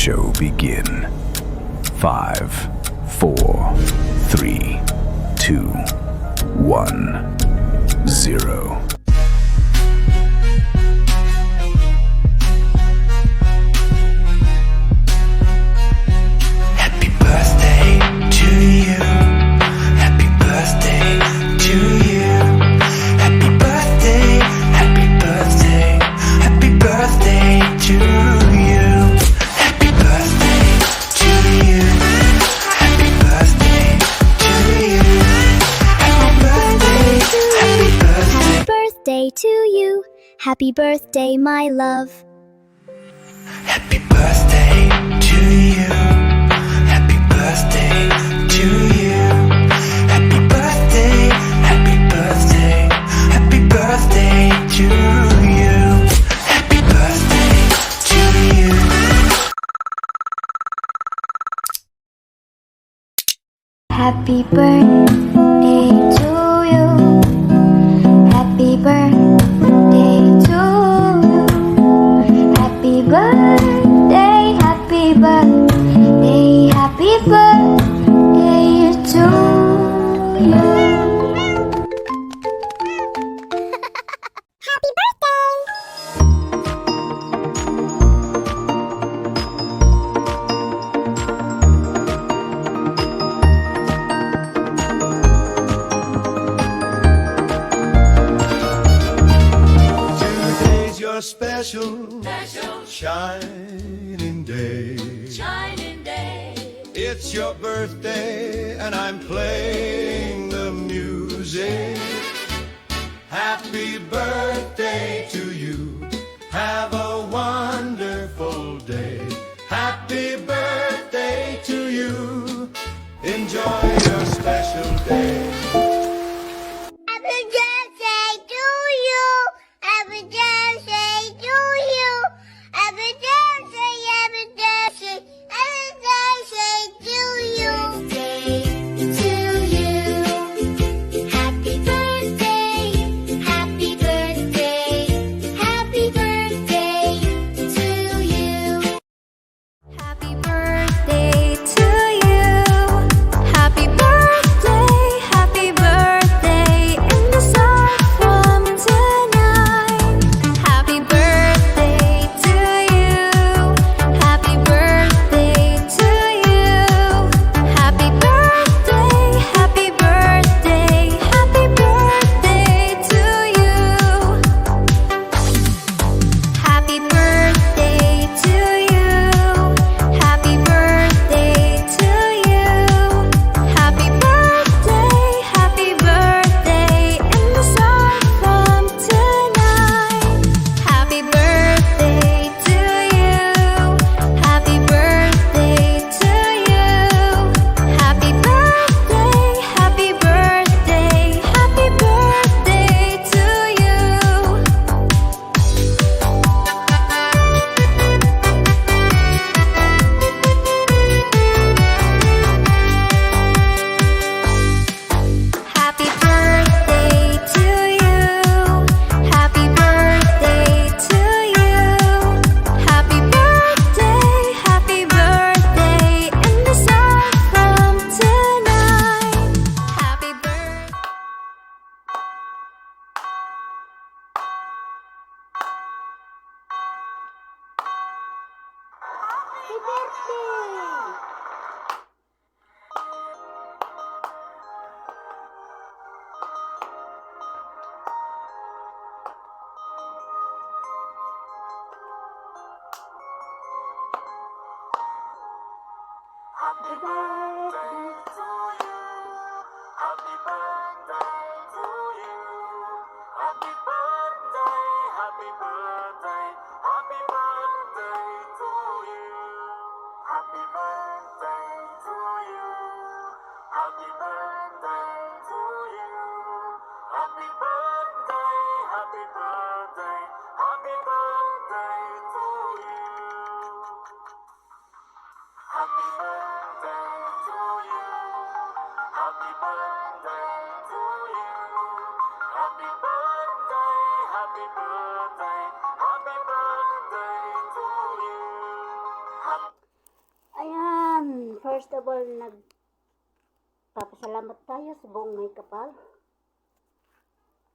show begin. 5, 4, 3, 2, 1, 0. To you. Happy birthday, my love. Happy birthday to you. Happy birthday to you. Happy birthday, happy birthday, happy birthday to you. Happy birthday to you. Happy birthday to you. Happy birthday to you. Happy birthday, happy birthday, happy birthday to you. Happy birthday! Today's your special, shining day. It's your birthday and I'm playing the music. Happy birthday to you. Have a wonderful day. Happy birthday to you. Enjoy your special day. Happy birthday to you. Happy birthday to you. Happy birthday, happy birthday, happy birthday to you. To you. Happy birthday, happy birthday, happy birthday to you. Happy birthday to you. Happy birthday, happy birthday in the sun from tonight. Happy birthday to you. Happy birthday to you. Happy birthday, happy birthday, happy birthday to you. Happy birthday to you. Happy birthday to you. Happy birthday, happy birthday in the sun from tonight. Happy birthday to you. Happy birthday to you. Happy birthday, happy birthday, happy birthday to you. Happy birthday to you. Happy birthday to you. Happy birthday, happy birthday in the sun from tonight. Happy birthday. Happy birthday! Happy birthday to you. Happy birthday to you. Happy birthday, happy birthday, happy birthday to you. Happy birthday to you. Happy birthday to you. Happy birthday, happy birthday, happy birthday to you. Happy birthday to you. Happy birthday to you. Happy birthday, happy birthday, happy birthday to you. Bible, nagpapasalamat tayo sa buong may kapal.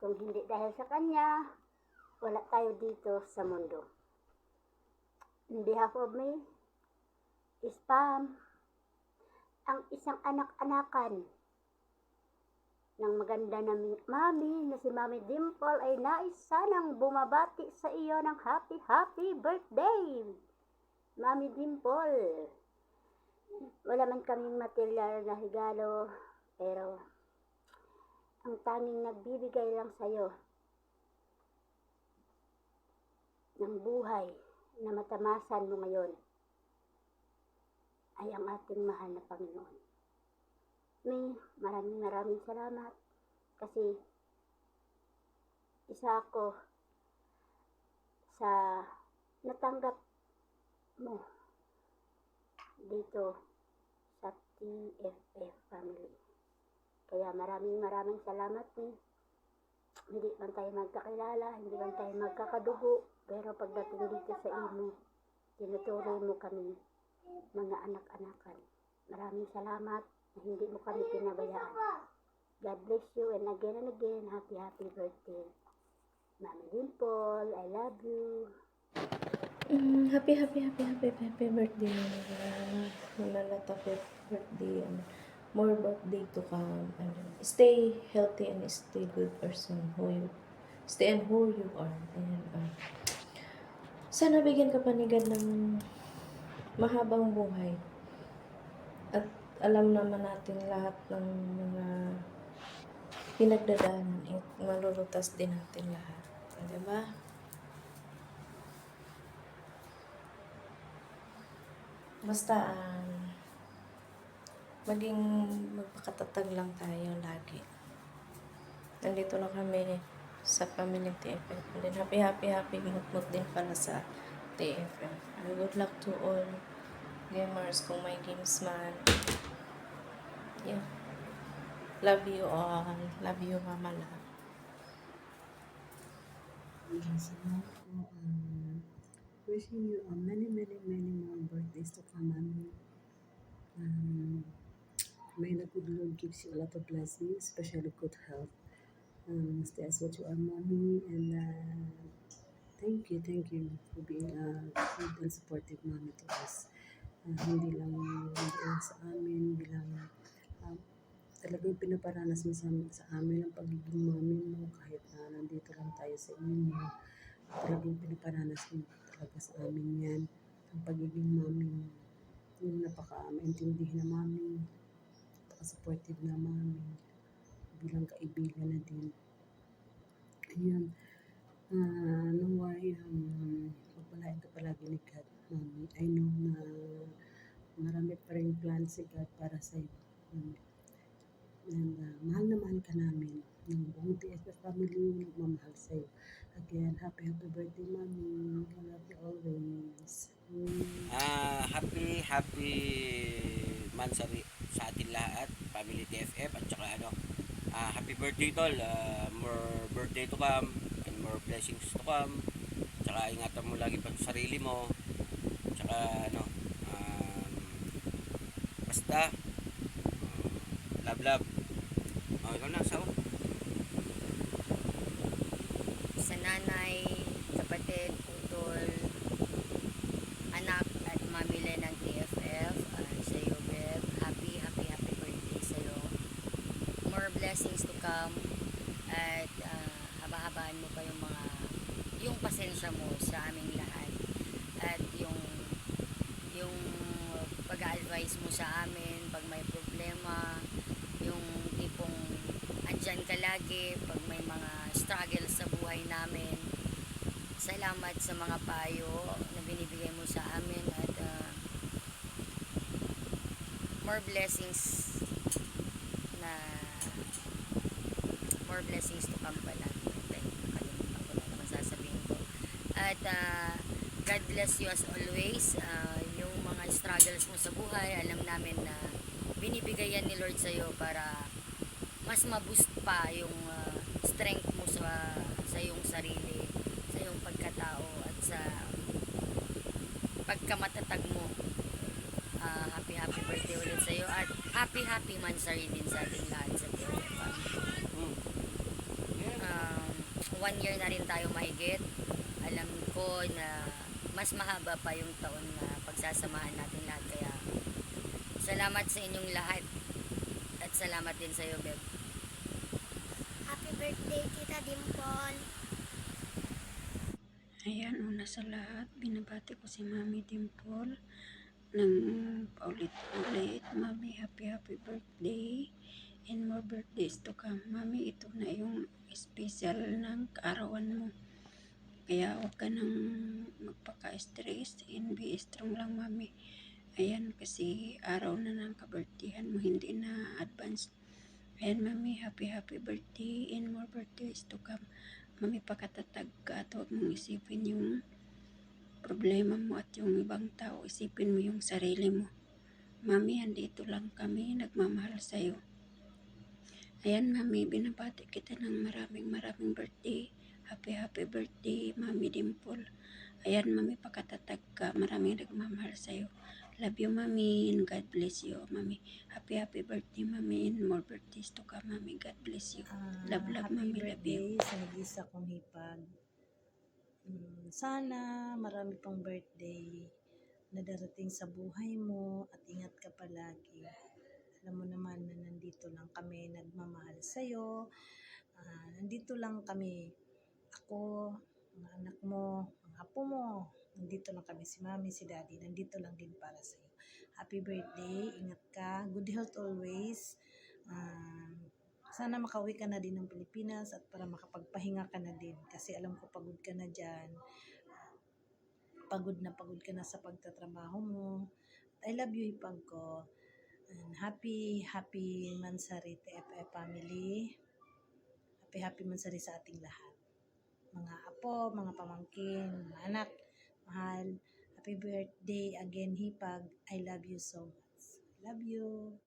Kung hindi dahil sa Kanya, wala tayo dito sa mundo. In behalf of me, is Pam, ang isang anak-anakan ng maganda na mami na si Mami Dimple ay nais sanang bumabati sa iyo ng happy birthday, Mami Dimple. Wala man kaming material na regalo, pero ang tanging nagbibigay lang sa iyo ng buhay na matamasan mo ngayon ay ang ating mahal na Panginoon. Maraming salamat kasi isa ako sa natanggap mo dito sa TFF family. Kaya maraming salamat Hindi man tayo magkakilala, hindi man tayo magkakadugo, pero pagdating dito sa imo, tinutuloy mo kami mga anak-anakan. Maraming salamat na hindi mo kami pinabayaan. God bless you and again, happy birthday. Mami Dimple, I love you. Happy birthday, Manala. Happy birthday and more birthday to come. And stay healthy and stay good person who you are. And sana bigyan ka pa ni God ng mahabang buhay. At alam naman natin lahat ng mga pinagdadaanan at malulutas din natin lahat. Diba? Basta magpakatatag lang tayo lagi. Nandito lang kami sa family TFF. And then happy mut din pala sa TFF. And good luck to all gamers kung may games man. Yeah. Love you all. Love you, Mama Love. Yes, wishing you many more birthdays to come, Mommy. May the good Lord gives you a lot of blessings, especially good health. Stay as what you are, Mommy, and thank you for being a good and supportive mommy to us. Hindi lang sa amin, bilang talagang pinaparanas mo sa amin ang pagiging mami mo kahit na nandito lang tayo sa inyo. Talagang pinaparanas mo talaga sa amin yan. Ang pagiging mami mo. Yung napaka-maintindihin na mami. Napaka-supportive na mami. Bilang kaibigan na din. Ayun. Naway, magpalain ka palagi ni God, Mami. I know na marami pa rin plans si God para sa iyo. And mahal na mahal ka namin. Yung buong TFF family, nagmamahal sa iyo. Again, happy birthday, Mami. I love you always. Happy Mansari sa atin lahat, family TFF, at saka happy birthday tol, more birthday to come and more blessings to come. Tsaka ingatan mo lagi pa sa sarili mo. Tsaka basta love. Ikaw na, sao? Sa nanay, kapatid, utol, anak at mamila ng TFF, sa iyo, Beb, happy birthday sa iyo. More blessings to come at haba-habaan mo pa yung pasensya mo sa aming lahat at yung pag-advise mo sa amin pag may problema, yung tipong andyan ka lagi pag may mga struggles sa buhay namin. Salamat sa mga payo na binibigay mo sa amin at more blessings to come pala. Nakalimutan ko na naman sasabihin ko. At God bless you as always. Yung mga struggles mo sa buhay, alam namin na binibigay yan ni Lord sa'yo para mas ma-boost pa yung strength mo sa iyong sarili, sa iyong pagkatao at sa pagkamatatag mo happy birthday ulit sa'yo at happy Mansari din sa ating lahat sa TFF family. 1 year na rin tayo mahigit. Alam ko na mas mahaba pa yung taon na pagsasamahan natin lahat, kaya salamat sa inyong lahat at salamat din sa'yo, Beb. Happy birthday, Tita Dimple. Ayan, una sa lahat, binabati ko si Mami Dimple ng paulit-ulit. Mami, happy birthday and more birthdays to come. Mami, ito na yung special ng kaarawan mo. Kaya huwag ka nang magpaka-stress and be strong lang, Mami. Ayan, kasi araw na ng kabirthdayan mo, hindi na advance. Ayan, Mami, happy birthday and more birthdays to come. Mami, pakatatag ka at huwag mong isipin yung problema mo at yung ibang tao. Isipin mo yung sarili mo. Mami, andito lang kami, nagmamahal sa'yo. Ayan, Mami, binabati kita ng maraming birthday. Happy birthday, Mami Dimple. Ayan, Mami, pakatatag ka. Maraming nagmamahal sa'yo. Love you, Mami, and God bless you, Mami. Happy birthday, Mami, and more birthdays to come, Mami. God bless you. Love, Mami, love you. Happy birthday sa nag-isa kong hipag. Sana marami pang birthday na darating sa buhay mo at ingat ka palagi. Alam mo naman na nandito lang kami nagmamahal sa'yo. Nandito lang kami. Ako, mga anak mo, mga apo mo. Nandito lang kami, si Mami, si Daddy. Nandito lang din para sa'yo. Happy birthday. Ingat ka. Good health always. Sana makauwi ka na din ng Pilipinas at para makapagpahinga ka na din. Kasi alam ko pagod ka na dyan. Pagod ka na sa pagtatrabaho mo. I love you, hipag ko. And happy Mansari TFF family. Happy Mansari sa ating lahat. Mga apo, mga pamangkin, mga anak, mahal. Happy birthday again, hipag. I love you so much. Love you.